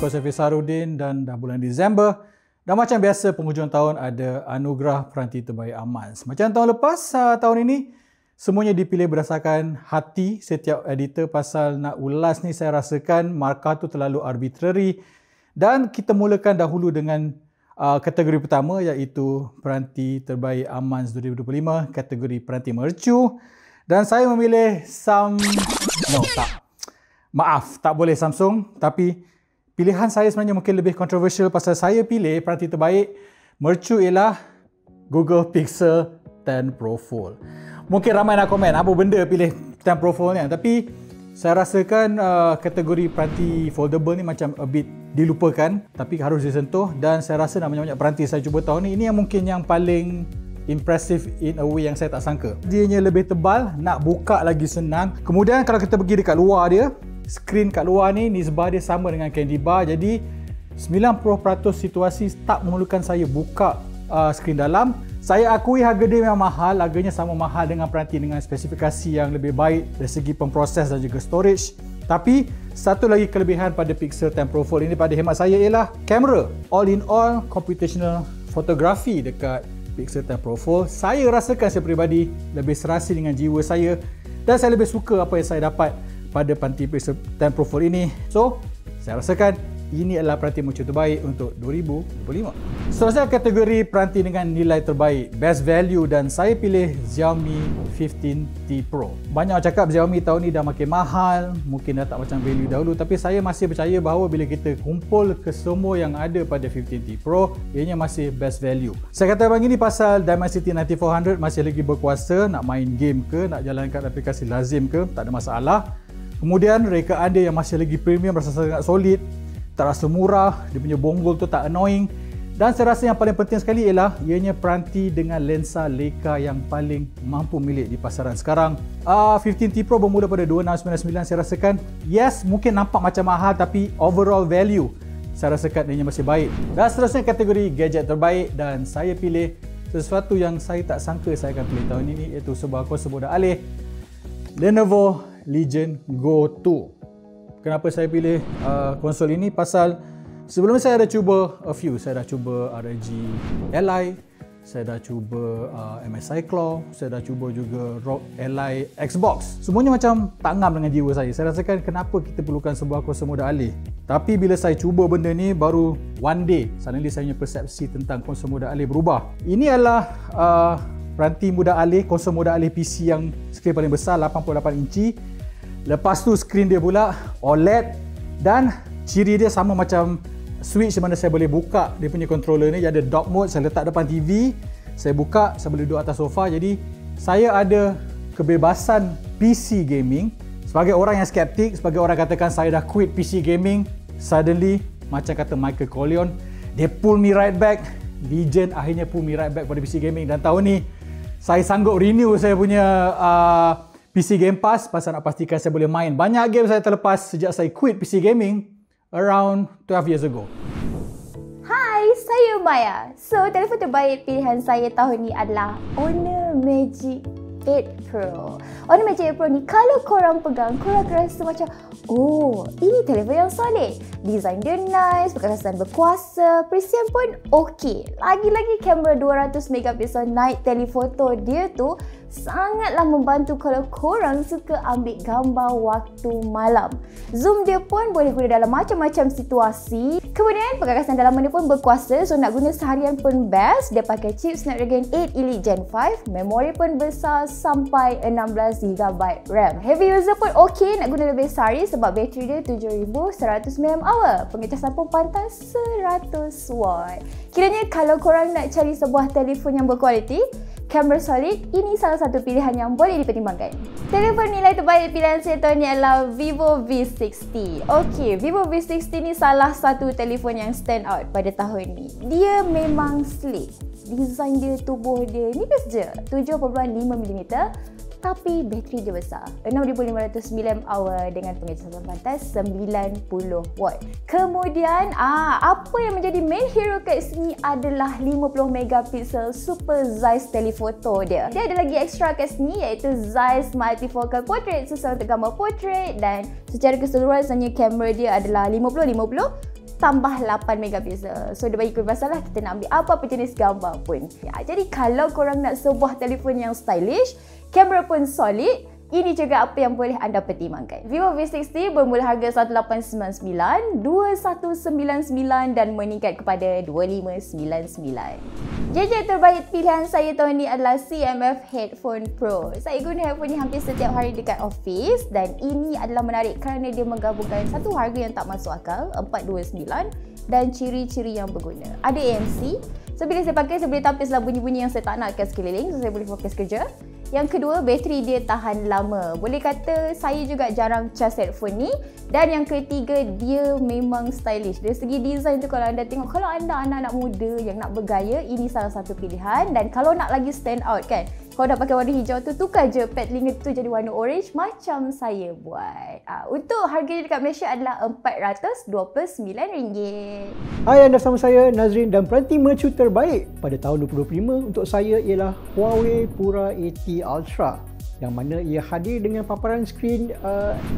Coach Fisarudin dan dah bulan Disember. Dan macam biasa penghujung tahun ada anugerah peranti terbaik Amans. Macam tahun lepas, tahun ini semuanya dipilih berdasarkan hati setiap editor pasal nak ulas ni saya rasakan markah tu terlalu arbitrary. Dan kita mulakan dahulu dengan kategori pertama iaitu peranti terbaik Amans 2025, kategori peranti mercu. Dan saya memilih Maaf, tak boleh Samsung, tapi pilihan saya sebenarnya mungkin lebih kontroversial pasal saya pilih peranti terbaik mercu ialah Google Pixel 10 Pro Fold. Mungkin ramai nak komen, apa benda pilih 10 Pro Fold ni, tapi saya rasakan kategori peranti foldable ni macam a bit dilupakan, tapi harus disentuh. Dan saya rasa nak banyak-banyak peranti saya cuba tahun ni, ini yang mungkin yang paling impressive in a way yang saya tak sangka. Dianya lebih tebal, nak buka lagi senang. Kemudian kalau kita pergi dekat luar dia, skrin kat luar ni nisbah dia sama dengan candy bar, jadi 90% situasi tak memerlukan saya buka skrin dalam. Saya akui harga dia memang mahal, harganya sama mahal dengan peranti dengan spesifikasi yang lebih baik dari segi pemproses dan juga storage. Tapi satu lagi kelebihan pada Pixel 10 Pro Fold ini pada hemat saya ialah kamera. All in all, computational photography dekat Pixel 10 Pro Fold, saya rasakan saya peribadi lebih serasi dengan jiwa saya dan saya lebih suka apa yang saya dapat pada peranti Pixel 10 Pro Fold ini. So, saya rasakan ini adalah peranti mercu terbaik untuk 2025. Seterusnya kategori peranti dengan nilai terbaik, best value, dan saya pilih Xiaomi 15T Pro. Banyak orang cakap Xiaomi tahun ni dah makin mahal, mungkin dah tak macam value dahulu, tapi saya masih percaya bahawa bila kita kumpul kesemua yang ada pada 15T Pro, ianya masih best value. Saya kata bang ini pasal Dimensity 9400 masih lagi berkuasa, nak main game ke, nak jalankan aplikasi lazim ke, tak ada masalah. Kemudian rekaan dia yang masih lagi premium, rasa sangat solid, tak rasa murah, dia punya bonggol tu tak annoying. Dan saya rasa yang paling penting sekali ialah ianya peranti dengan lensa Leica yang paling mampu milik di pasaran sekarang. 15T Pro bermula pada 2699, saya rasakan yes mungkin nampak macam mahal, tapi overall value saya rasakan ianya masih baik. Dan seterusnya kategori gadget terbaik, dan saya pilih sesuatu yang saya tak sangka saya akan pilih tahun ini, iaitu sebuah konsol mudah alih, Lenovo Legion Go 2. Kenapa saya pilih konsol ini? Pasal sebelum saya dah cuba a few. Saya dah cuba ROG Ally, saya dah cuba MSI Claw, saya dah cuba juga ROG Ally Xbox. Semuanya macam tak ngam dengan jiwa saya. Saya rasakan kenapa kita perlukan sebuah konsol mudah alih. Tapi bila saya cuba benda ni baru one day, suddenly saya punya persepsi tentang konsol mudah alih berubah. Ini adalah peranti mudah alih, konsol mudah alih PC yang skrin paling besar, 88 inci. Lepas tu skrin dia pula OLED, dan ciri dia sama macam Switch mana saya boleh buka dia punya controller ni. Dia ada dock mode, saya letak depan TV, saya buka, saya boleh duduk atas sofa. Jadi saya ada kebebasan PC gaming. Sebagai orang yang skeptik, sebagai orang katakan saya dah quit PC gaming, suddenly macam kata Michael Corleone, they pull me right back. Legion akhirnya pull me right back pada PC gaming, dan tahun ni saya sanggup renew saya punya PC Game Pass pasal nak pastikan saya boleh main banyak game saya terlepas sejak saya quit PC gaming around 12 years ago. Hai, saya Maya. So, telefon terbaik pilihan saya tahun ni adalah Honor Magic 8 Pro. Honor Magic 8 Pro ni kalau korang pegang, korang akan rasa macam, oh, ini telefon yang solid. Design dia nice, perkasasan berkuasa, perisian pun okey. Lagi-lagi kamera 200 megapiksel night telefoto dia tu sangatlah membantu kalau korang suka ambil gambar waktu malam. Zoom dia pun boleh guna dalam macam-macam situasi. Kemudian perkakasan dalaman dia pun berkuasa, so nak guna seharian pun best. Dia pakai chip Snapdragon 8 Elite Gen 5, memori pun besar sampai 16GB RAM. Heavy user pun okey, nak guna lebih sehari sebab bateri dia 7100 mAh. Pengecasan pun pantas 100W. Kiranya kalau korang nak cari sebuah telefon yang berkualiti, kamera solid, ini salah satu pilihan yang boleh dipertimbangkan. Telefon nilai terbaik pilihan saya tahun ni adalah Vivo V60. Okey, Vivo V60 ni salah satu telefon yang stand out pada tahun ni. Dia memang sleek. Design dia, tubuh dia nipis je, 7.5mm. Tapi bateri dia besar, 6500 mAh dengan pengecasan pantas 90W. Kemudian apa yang menjadi main hero kat sini adalah 50MP Super Zeiss telephoto dia. Dia ada lagi extra kat sini iaitu Zeiss Multifocal Portrait sesuai untuk gambar portrait, dan secara keseluruhan sebenarnya kamera dia adalah 50-50. tambah 8 megapixel. So dia bagi kebebasan lah kita nak ambil apa-apa jenis gambar pun. Jadi kalau korang nak sebuah telefon yang stylish, kamera pun solid, ini juga apa yang boleh anda pertimbangkan. Vivo V60 bermula harga 1899, 2199 dan meningkat kepada 2599. Gadget terbaik pilihan saya tahun ni adalah CMF Headphone Pro. Saya guna headphone ni hampir setiap hari dekat office dan ini adalah menarik kerana dia menggabungkan satu harga yang tak masuk akal, 429 dan ciri-ciri yang berguna. Ada ANC, so bila saya pakai saya boleh tapis lah bunyi-bunyi yang saya tak nakkan sekeliling, so saya boleh fokus kerja. Yang kedua, bateri dia tahan lama. Boleh kata saya juga jarang cas headphone ni. Dan yang ketiga, dia memang stylish. Dari segi design tu kalau anda tengok, kalau anda anak-anak muda yang nak bergaya, ini salah satu pilihan. Dan kalau nak lagi stand out kan, kalau dah pakai warna hijau tu, tukar je pad telinga tu jadi warna orange macam saya buat. Untuk harganya dekat Malaysia adalah RM429. Hai, anda sama saya Nazrin dan peranti mercu terbaik pada tahun 2025 untuk saya ialah Huawei Pura AT Ultra yang mana ia hadir dengan paparan skrin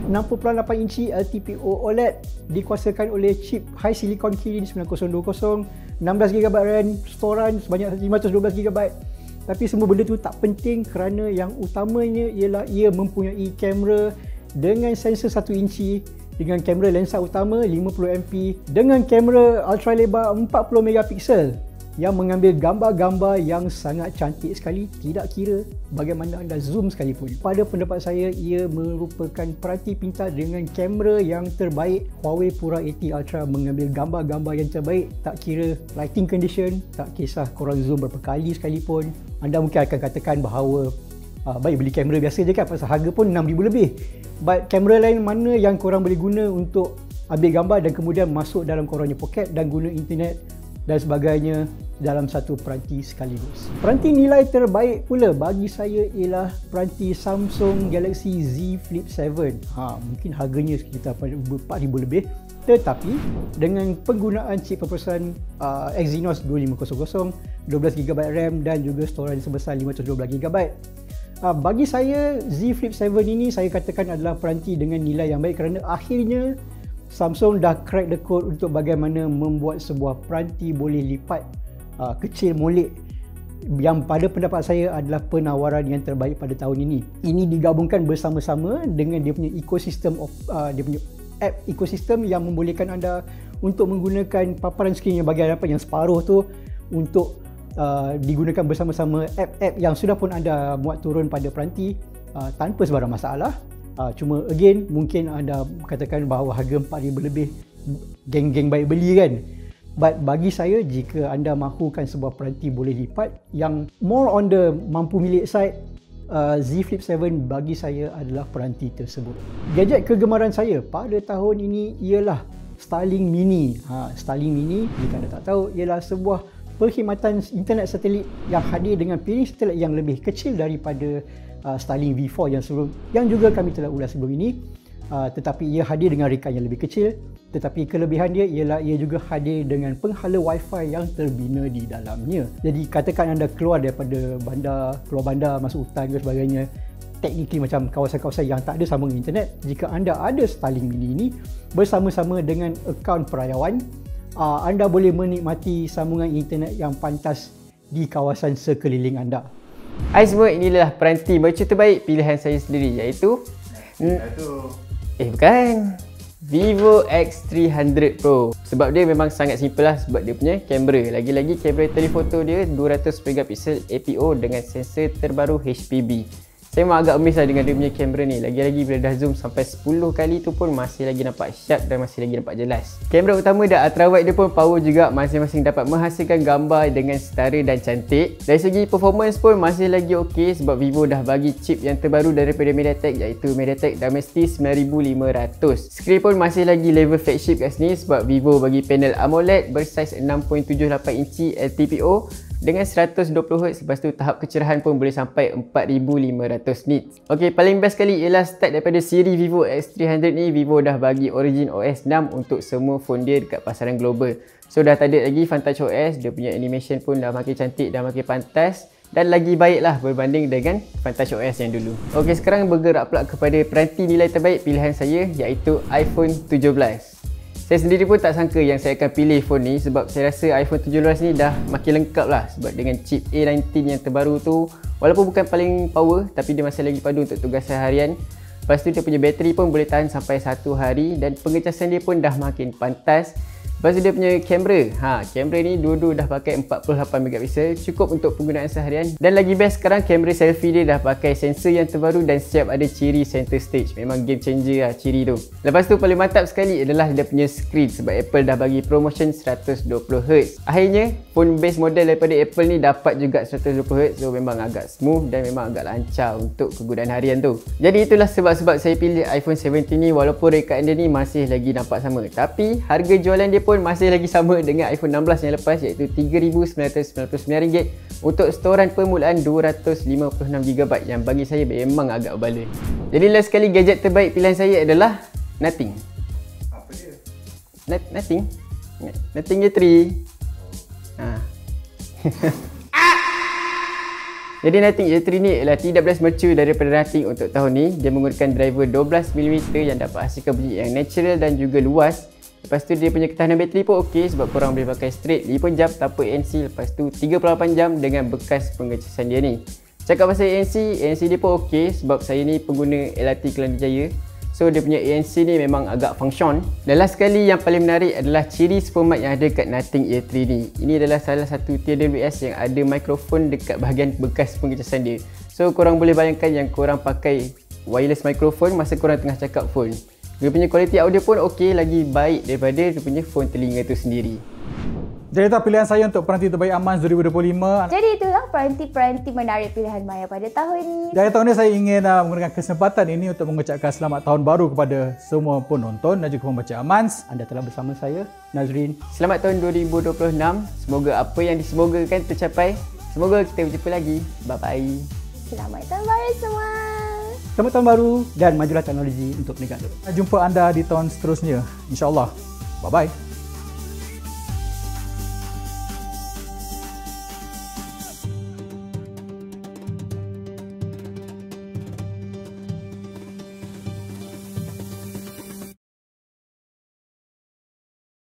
6.8 inci LTPO OLED dikuasakan oleh chip High Silicon Kirin 9020, 16GB RAM, storan sebanyak 512GB. Tapi semua benda tu tak penting kerana yang utamanya ialah ia mempunyai kamera dengan sensor 1 inci dengan kamera lensa utama 50MP dengan kamera ultra lebar 40MP yang mengambil gambar-gambar yang sangat cantik sekali, tidak kira bagaimana anda zoom sekalipun. Pada pendapat saya, ia merupakan peranti pintar dengan kamera yang terbaik. Huawei Pura AT Ultra mengambil gambar-gambar yang terbaik, tak kira lighting condition, tak kisah korang zoom berapa kali sekalipun. Anda mungkin akan katakan bahawa baik beli kamera biasa je kan, pasal harga pun RM6,000 lebih. But kamera lain mana yang korang boleh guna untuk ambil gambar dan kemudian masuk dalam korangnya poket dan guna internet dan sebagainya dalam satu peranti sekaligus. Peranti nilai terbaik pula bagi saya ialah peranti Samsung Galaxy Z Flip 7. Mungkin harganya sekitar RM4,000 lebih, tetapi dengan penggunaan chip perprosesaan Exynos 2500, 12GB RAM dan juga storage sebesar 512GB. Bagi saya, Z Flip 7 ini saya katakan adalah peranti dengan nilai yang baik kerana akhirnya Samsung dah crack the code untuk bagaimana membuat sebuah peranti boleh lipat kecil molek yang pada pendapat saya adalah penawaran yang terbaik pada tahun ini. Ini digabungkan bersama-sama dengan dia punya ekosistem dia punya app ekosistem yang membolehkan anda untuk menggunakan paparan skrin yang bagi hadapan yang separuh tu untuk digunakan bersama-sama app-app yang sudah pun anda muat turun pada peranti tanpa sebarang masalah. Cuma again mungkin anda katakan bahawa harga RM4,000 lebih geng-geng baik beli kan. But bagi saya, jika anda mahukan sebuah peranti boleh lipat yang more on the mampu milik side, Z Flip 7 bagi saya adalah peranti tersebut. Gadget kegemaran saya pada tahun ini ialah Starlink Mini. Starlink Mini, jika anda tak tahu, ialah sebuah perkhidmatan internet satelit yang hadir dengan piring satelit yang lebih kecil daripada Starlink V4 yang juga kami telah ulas sebelum ini. Tetapi ia hadir dengan rekaan yang lebih kecil, tetapi kelebihan dia ialah ia juga hadir dengan penghala Wi-Fi yang terbina di dalamnya. Jadi katakan anda keluar bandar masuk hutan dan sebagainya, technically macam kawasan-kawasan yang tak ada sambungan internet, jika anda ada Starlink Mini ini bersama-sama dengan akaun perayaan, anda boleh menikmati sambungan internet yang pantas di kawasan sekeliling anda. Hai semua, inilah peranti mercu terbaik pilihan saya sendiri, iaitu bukan, Vivo X300 Pro. Sebab dia memang sangat simple lah, sebab dia punya kamera. Lagi-lagi kamera telefoto dia 200MP APO dengan sensor terbaru HPB. Saya memang agak amazed lah dengan dia punya kamera ni. Lagi-lagi bila dah zoom sampai 10 kali tu pun masih lagi nampak sharp dan masih lagi nampak jelas. Kamera utama dan ultrawide dia pun power juga, masing-masing dapat menghasilkan gambar dengan setara dan cantik. Dari segi performance pun masih lagi ok sebab Vivo dah bagi chip yang terbaru daripada MediaTek, iaitu MediaTek Dimensity 9500. Skrin pun masih lagi level flagship kat sini sebab Vivo bagi panel AMOLED bersaiz 6.78 inci LTPO dengan 120Hz. Lepas tu tahap kecerahan pun boleh sampai 4500 nits. Ok, paling best sekali ialah start daripada siri Vivo X300 ni, Vivo dah bagi Origin OS 6 untuk semua phone dia dekat pasaran global. So dah tak ada lagi Fantouch OS, dia punya animation pun dah makin cantik, dah makin pantas dan lagi baik lah berbanding dengan Fantouch OS yang dulu. Ok, sekarang bergerak pula kepada peranti nilai terbaik pilihan saya, iaitu iPhone 17. Saya sendiri pun tak sangka yang saya akan pilih phone ni sebab saya rasa iPhone 17 ni dah makin lengkap lah sebab dengan chip A19 yang terbaru tu walaupun bukan paling power tapi dia masih lagi padu untuk tugas seharian. Lepas tu dia punya bateri pun boleh tahan sampai 1 hari dan pengecasan dia pun dah makin pantas. Lepas tu dia punya kamera. Kamera ni dua-dua dah pakai 48MP, cukup untuk penggunaan seharian. Dan lagi best sekarang kamera selfie dia dah pakai sensor yang terbaru dan siap ada ciri center stage. Memang game changer lah ciri tu. Lepas tu paling mantap sekali adalah dia punya screen sebab Apple dah bagi promotion 120Hz. Akhirnya phone base model daripada Apple ni dapat juga 120Hz, so memang agak smooth dan memang agak lancar untuk kegunaan harian tu. Jadi itulah sebab-sebab saya pilih iPhone 17 ni walaupun rekaan dia ni masih lagi nampak sama. Tapi harga jualan dia pun masih lagi sama dengan iPhone 16 yang lepas iaitu RM3,999 untuk storan permulaan 256GB yang bagi saya memang agak baloi. Jadi last sekali gadget terbaik pilihan saya adalah Nothing. Apa dia? Nothing A3. Jadi Nothing A3 ni adalah TWS mercu daripada Nothing untuk tahun ni. Dia menggunakan driver 12mm yang dapat hasilkan bunyi yang natural dan juga luas. Lepas tu dia punya ketahanan bateri pun okey sebab korang boleh pakai straight 5 jam tanpa ANC. Lepas tu 38 jam dengan bekas pengecasan dia ni. Cakap pasal ANC dia pun okey sebab saya ni pengguna LRT Kelana Jaya. So dia punya ANC ni memang agak function. Dan last sekali yang paling menarik adalah ciri Supermic yang ada kat Nothing A3 ni. Ini adalah salah satu TWS yang ada mikrofon dekat bahagian bekas pengecasan dia. So korang boleh bayangkan yang korang pakai wireless microphone masa korang tengah cakap phone. Dia punya kualiti audio pun okey, lagi baik daripada dia punya phone telinga tu sendiri. Jadi itulah pilihan saya untuk peranti terbaik Amans 2025. Jadi itulah peranti-peranti menarik pilihan Maya pada tahun ini. Dari tahun ini saya ingin menggunakan kesempatan ini untuk mengucapkan selamat tahun baru kepada semua penonton dan juga pembaca Amans. Anda telah bersama saya, Nazrin. Selamat tahun 2026. Semoga apa yang disemogakan tercapai. Semoga kita berjumpa lagi. Bye-bye. Selamat tahun baru semua. Selamat tahun baru dan majulah teknologi untuk negara. Jumpa anda di tahun seterusnya, insya-Allah. Bye-bye.